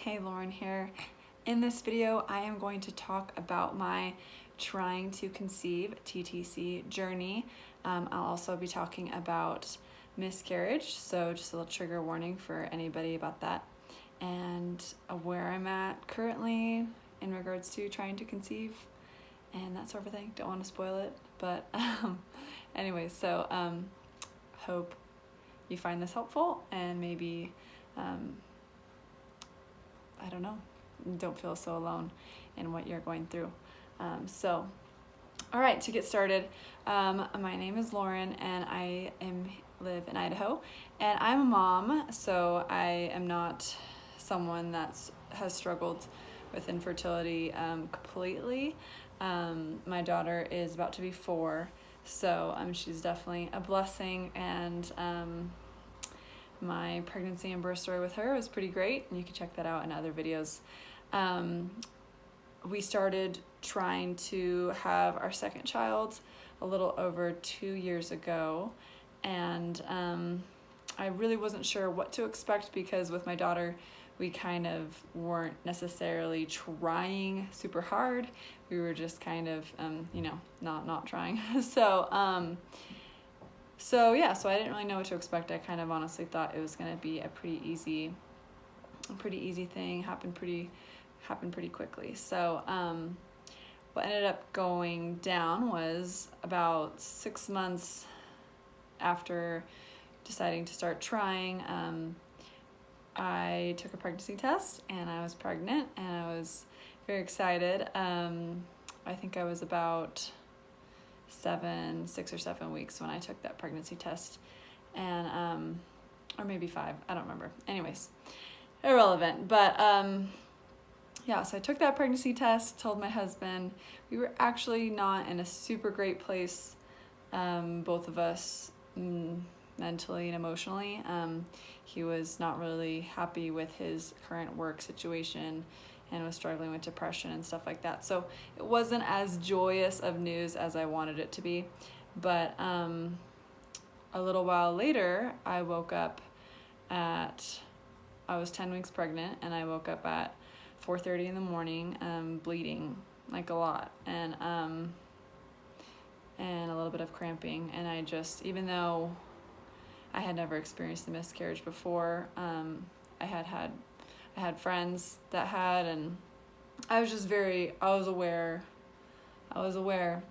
Hey, Lauren here. In this video, I am going to talk about my trying to conceive TTC journey. I'll also be talking about miscarriage, so just a little trigger warning for anybody about that, and where I'm at currently in regards to trying to conceive and that sort of thing. Don't want to spoil it, but anyway, so hope you find this helpful and maybe I don't know, don't feel so alone in what you're going through. All right, to get started, my name is Lauren and I live in Idaho, and I'm a mom, so I am not someone that has struggled with infertility completely. My daughter is about to be 4, so she's definitely a blessing, and my pregnancy and birth story with her was pretty great, and you can check that out in other videos. We started trying to have our second child a little over 2 years ago, and I really wasn't sure what to expect because with my daughter, we kind of weren't necessarily trying super hard. We were just kind of, not trying. So I didn't really know what to expect. I kind of honestly thought it was going to be a pretty easy thing, happened pretty quickly. So what ended up going down was about 6 months after deciding to start trying, I took a pregnancy test and I was pregnant, and I was very excited. I think I was about 6 or 7 weeks when I took that pregnancy test, and or maybe 5, I don't remember. Anyways, irrelevant. But so I took that pregnancy test, told my husband. We were actually not in a super great place, both of us, mentally and emotionally. He was not really happy with his current work situation and was struggling with depression and stuff like that. So it wasn't as joyous of news as I wanted it to be. But a little while later, I woke up I was 10 weeks pregnant, and I woke up at 4:30 in the morning, bleeding like a lot, and a little bit of cramping. And I just, even though I had never experienced a miscarriage before, I had friends that had, and I was aware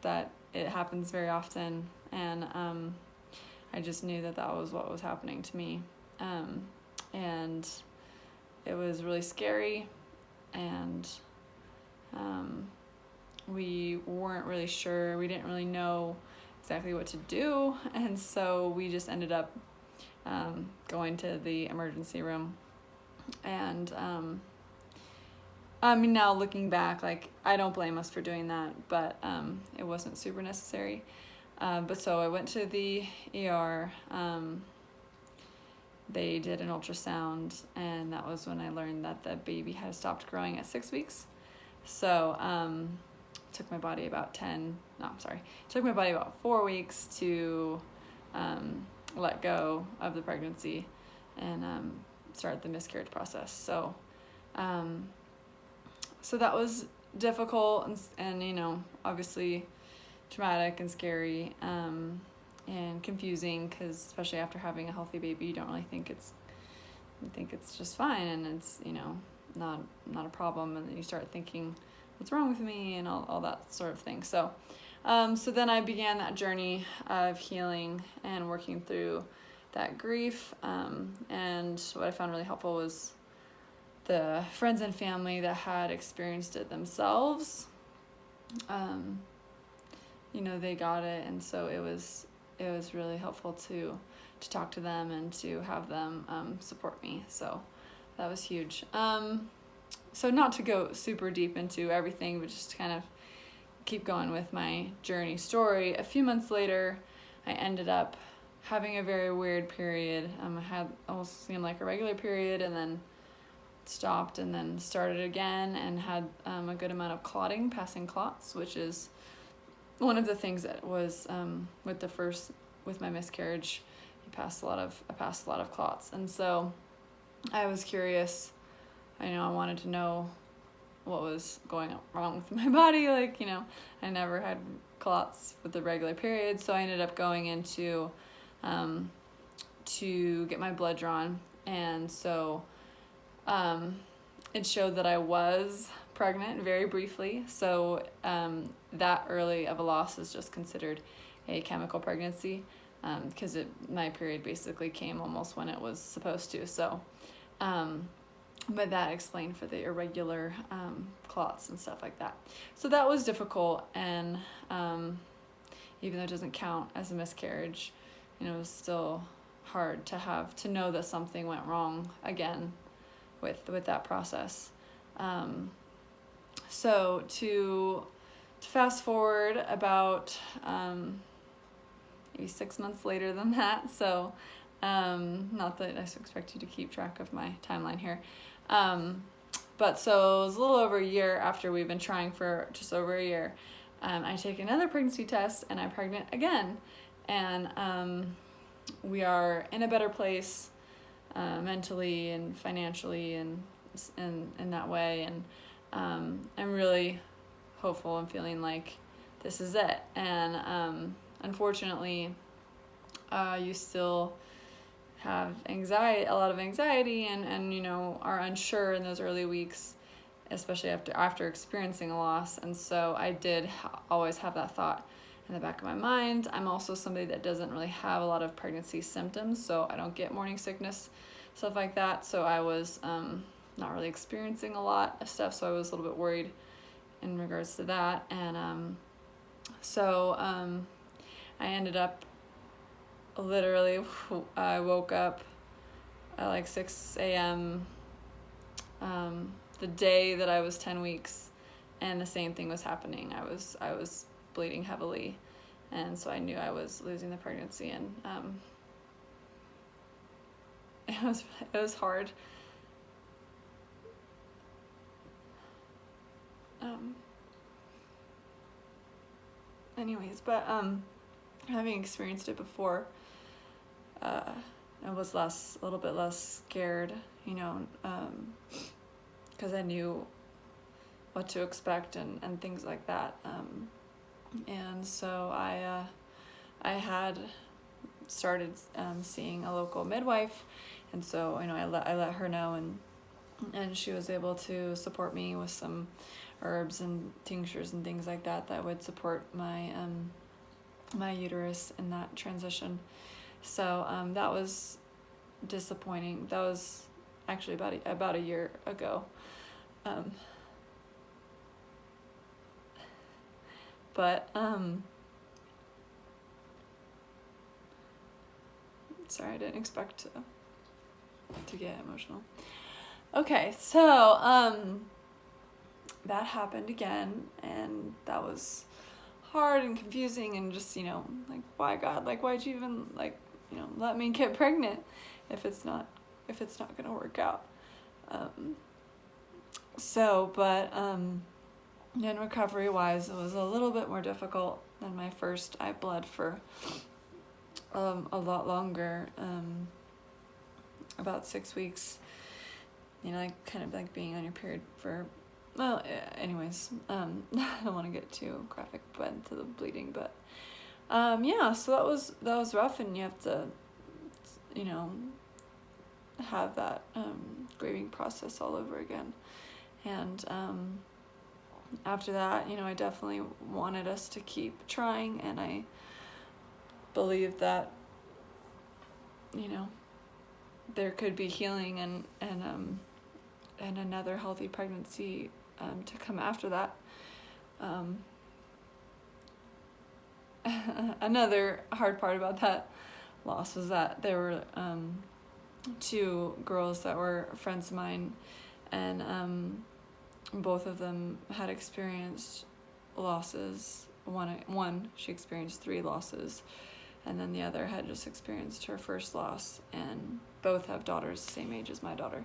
that it happens very often, and I just knew that was what was happening to me, and it was really scary, and we weren't really sure, we didn't really know exactly what to do, and so we just ended up going to the emergency room. And now looking back, I don't blame us for doing that, but it wasn't super necessary. But so I went to the ER. They did an ultrasound, and that was when I learned that the baby had stopped growing at 6 weeks. So took my body about 4 weeks to let go of the pregnancy and start the miscarriage process. So that was difficult and obviously traumatic and scary, and confusing, because especially after having a healthy baby, you don't really think it's just fine, and it's not a problem, and then you start thinking, what's wrong with me, and all that sort of thing. So then I began that journey of healing and working through that grief, and what I found really helpful was the friends and family that had experienced it themselves. They got it, and so it was really helpful to talk to them and to have them support me. So that was huge. So not to go super deep into everything, but just to kind of keep going with my journey story. A few months later, I ended up having a very weird period. I had almost seemed like a regular period, and then stopped, and then started again, and had a good amount of clotting, passing clots, which is one of the things that was with my miscarriage. I passed a lot of clots, and so I was curious I wanted to know what was going wrong with my body. Like, I never had clots with the regular period, so I ended up going into to get my blood drawn, and so it showed that I was pregnant very briefly. So that early of a loss is just considered a chemical pregnancy, because my period basically came almost when it was supposed to. So but that explained for the irregular clots and stuff like that. So that was difficult, and even though it doesn't count as a miscarriage, it was still hard to know that something went wrong again with that process. So to fast forward about maybe 6 months later than that, so not that I expect you to keep track of my timeline here, but so it was a little over a year after we've been trying for just over a year. I take another pregnancy test and I'm pregnant again, and we are in a better place mentally and financially and in that way, and I'm really hopeful and feeling like this is it. And unfortunately, you still have a lot of anxiety, and are unsure in those early weeks, especially after experiencing a loss. And so I did always have that thought in the back of my mind. I'm also somebody that doesn't really have a lot of pregnancy symptoms, so I don't get morning sickness, stuff like that. So I was not really experiencing a lot of stuff, so I was a little bit worried in regards to that. And so I ended up literally, I woke up at like 6 a.m. The day that I was 10 weeks, and the same thing was happening. I was bleeding heavily, and so I knew I was losing the pregnancy, and it was hard. Anyways, but having experienced it before, I was a little bit less scared, because I knew what to expect and things like that. And so I had started seeing a local midwife, and so I let her know, and she was able to support me with some herbs and tinctures and things like that would support my my uterus in that transition. So that was disappointing. That was actually about a year ago. But sorry, I didn't expect to get emotional. Okay, so that happened again, and that was hard and confusing, and just like, why, God, like, why'd you even let me get pregnant if it's not gonna work out. But in recovery wise, it was a little bit more difficult than my first. I bled for a lot longer, about 6 weeks, kind of like being on your period for, well, anyways, I don't want to get too graphic into the bleeding, but so that was rough, and you have to have that grieving process all over again. And after that, I definitely wanted us to keep trying, and I believed that there could be healing and another healthy pregnancy to come after that. Another hard part about that loss was that there were 2 girls that were friends of mine, and both of them had experienced losses. One, she experienced 3 losses, and then the other had just experienced her first loss, and both have daughters the same age as my daughter.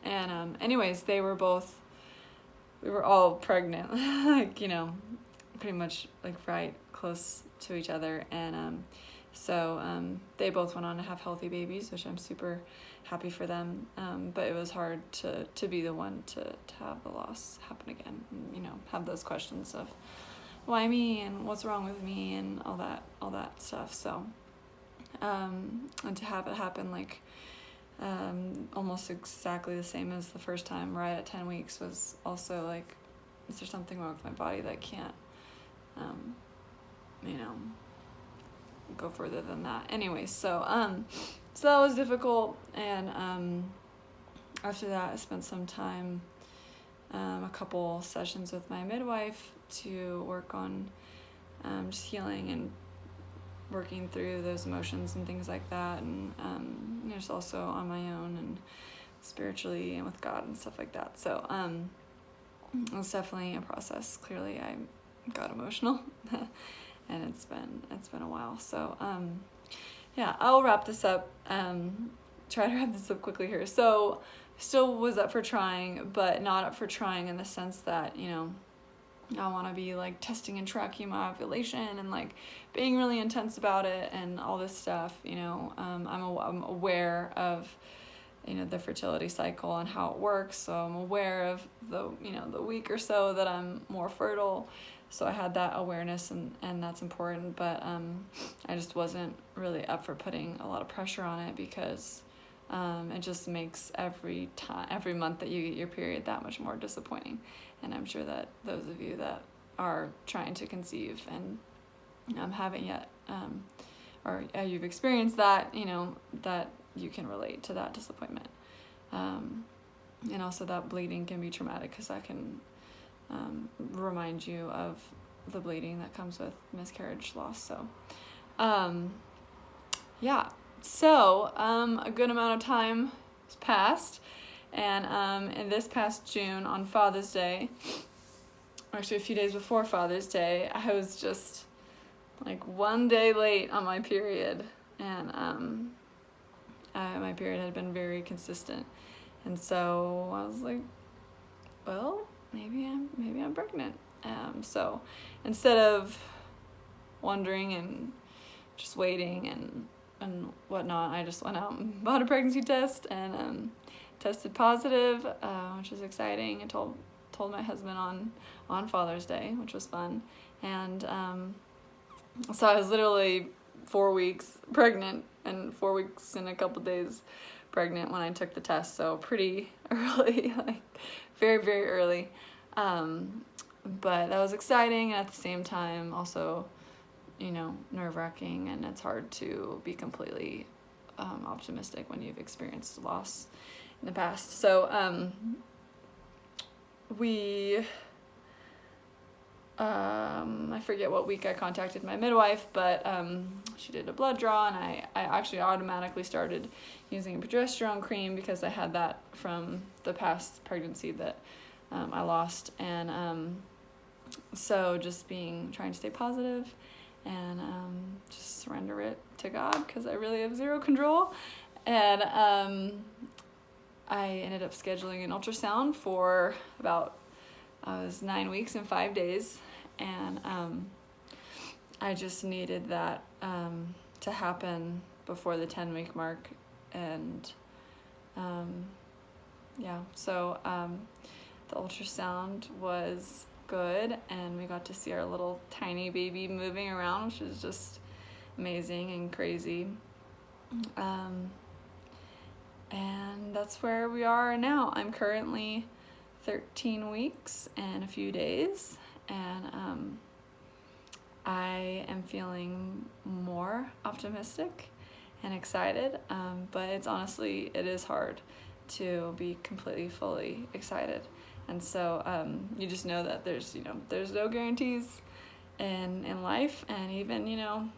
And anyways, we were all pregnant, like, pretty much like right close to each other. And So they both went on to have healthy babies, which I'm super happy for them. But it was hard to be the one to have the loss happen again, and, you know, have those questions of why me and what's wrong with me and all that stuff. So and to have it happen like almost exactly the same as the first time, right at 10 weeks, was also like, is there something wrong with my body that can't you know, go further than that? Anyway, so that was difficult. And after that, I spent some time, a couple sessions with my midwife to work on just healing and working through those emotions and things like that, and just also on my own and spiritually and with God and stuff like that. So it was definitely a process. Clearly I got emotional and it's been a while. So yeah, I'll wrap this up, try to wrap this up quickly here. So still was up for trying, but not up for trying in the sense that, you know, I want to be like testing and tracking my ovulation and like being really intense about it and all this stuff, you know. I'm aware of, you know, the fertility cycle and how it works. So I'm aware of the week or so that I'm more fertile. So I had that awareness, and that's important. But I just wasn't really up for putting a lot of pressure on it, because it just makes every month that you get your period that much more disappointing. And I'm sure that those of you that are trying to conceive and haven't yet, or you've experienced that, you know, that you can relate to that disappointment. And also that bleeding can be traumatic, because that can remind you of the bleeding that comes with miscarriage loss. So yeah, so a good amount of time has passed. And in this past June, on Father's Day, actually a few days before Father's Day, I was just like 1 day late on my period. And my period had been very consistent. And so I was like, well, maybe I'm pregnant. So instead of wondering and just waiting and whatnot, I just went out and bought a pregnancy test and tested positive, which was exciting. I told my husband on Father's Day, which was fun. And so I was literally 4 weeks pregnant, and 4 weeks and a couple days pregnant when I took the test. So pretty early, like very, very early. But that was exciting, and at the same time also, you know, nerve-wracking, and it's hard to be completely optimistic when you've experienced loss in the past. So I forget what week I contacted my midwife, but she did a blood draw, and I actually automatically started using a progesterone cream, because I had that from the past pregnancy that I lost. And so just trying to stay positive and just surrender it to God, because I really have zero control. And I ended up scheduling an ultrasound for about 9 weeks and 5 days, and I just needed that to happen before the 10-week mark. And yeah, so the ultrasound was good, and we got to see our little tiny baby moving around, which is just amazing and crazy. And that's where we are now. I'm currently 13 weeks and a few days, and I am feeling more optimistic and excited, but it is hard to be completely, fully excited. And so you just know that there's no guarantees in life, and even, you know,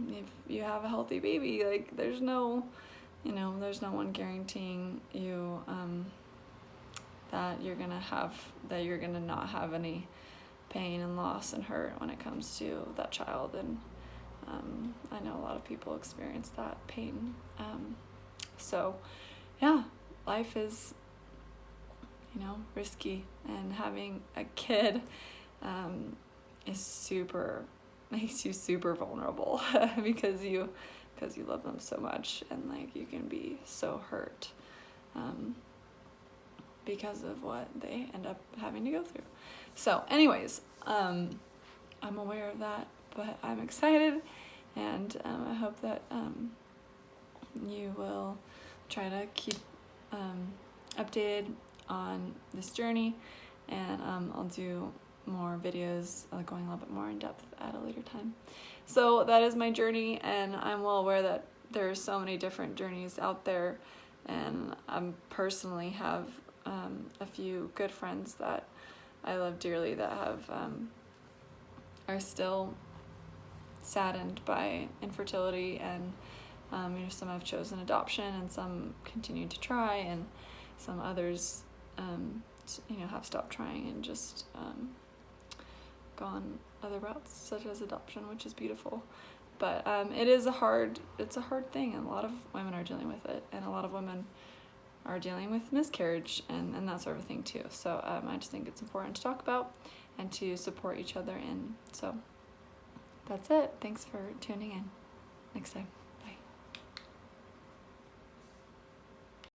if you have a healthy baby, like there's no one guaranteeing you that you're gonna not have any pain and loss and hurt when it comes to that child. And I know a lot of people experience that pain. So yeah, life is, you know, risky, and having a kid is super makes you super vulnerable because you love them so much, and like you can be so hurt because of what they end up having to go through. So anyways, I'm aware of that, but I'm excited, and I hope that you will try to keep updated on this journey, and I'll do more videos going a little bit more in depth at a later time. So that is my journey, and I'm well aware that there are so many different journeys out there, and I personally have a few good friends that I love dearly that have are still saddened by infertility, and some have chosen adoption, and some continue to try, and some others have stopped trying and just gone other routes such as adoption, which is beautiful. But it's a hard thing, and a lot of women are dealing with it, and a lot of women are dealing with miscarriage and that sort of thing too. So I just think it's important to talk about and to support each other in. So that's it. Thanks for tuning in. Next time.